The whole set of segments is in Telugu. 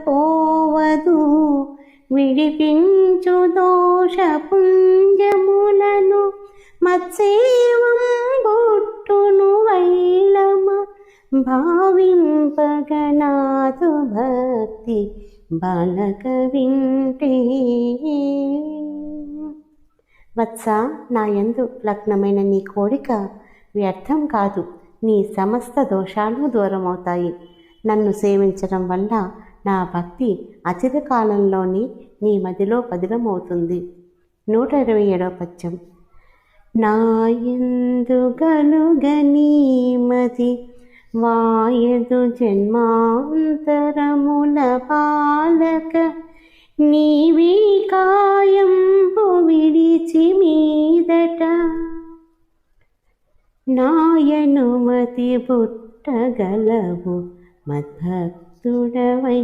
పోవదు విడిపించు దోష పుంజములను మత్సేవం బొట్టును వైలమ భావింపగనాదు భక్తి బాలక వింటే. వత్స, నా యందు లగ్నమైన నీ కోరిక వ్యర్థం కాదు. నీ సమస్త దోషాలు దూరమవుతాయి. నన్ను సేవించడం వల్ల నా భక్తి అచిత కాలంలోని నీ మదిలో పదిలమవుతుంది. 127వ పద్యం. నాయందు గలుగనీ మది వాయదు జన్మాంతరముల పాలక నీవీ కాయంబు విడిచి మీదట నాయనుమతి పుట్టగలవు మద్భక్తుడవై.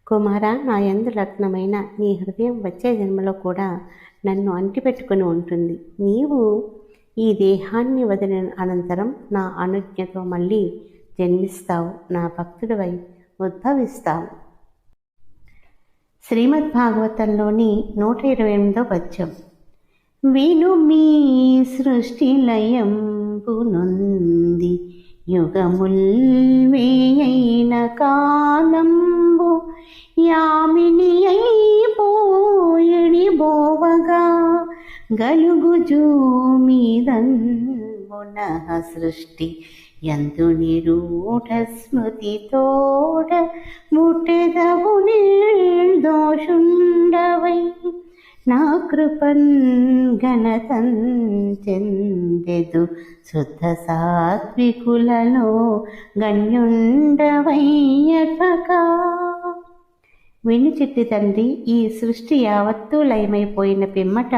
కుమార, నా యందు లగ్నమైన నీ హృదయం వచ్చే జన్మలో కూడా నన్ను అంటిపెట్టుకుని ఉంటుంది. నీవు ఈ దేహాన్ని వదిలిన అనంతరం నా అనుజ్ఞతో మళ్ళీ జన్మిస్తావు. నా భక్తుడివై ఉద్భవిస్తావు. శ్రీమద్భాగవతంలోని 128వ పద్యం. విను మీ సృష్టి లయంబునొంది యుగముల్ వేయైన కాలంబు యామిని అయిపోయడి బోవగా గలుగుజూమిదన్మున సృష్టి యందు నిరూఢ స్మృతి తోడ ముట్టెదవు నిర్దోషుండవై నా కృపన్ ఘనతం చెందెదు శుద్ధ సాత్వికులలో గణ్యుండవయ్యటగా. విని చిట్టి తండ్రి, ఈ సృష్టి యావత్తూ లయమైపోయిన పిమ్మట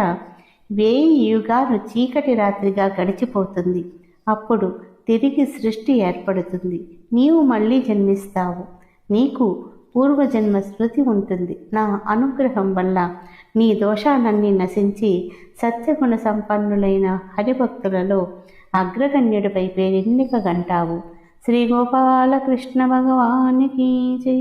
1000 యుగాలు చీకటి రాత్రిగా గడిచిపోతుంది. అప్పుడు తిరిగి సృష్టి ఏర్పడుతుంది. నీవు మళ్ళీ జన్మిస్తావు. నీకు పూర్వజన్మ స్మృతి ఉంటుంది. నా అనుగ్రహం వల్ల నీ దోషాలన్నీ నశించి సత్యగుణ సంపన్నులైన హరిభక్తులలో అగ్రగణ్యుడిపై పేరెన్నిక గంటావు. శ్రీ గోపాలకృష్ణ భగవానికి జై.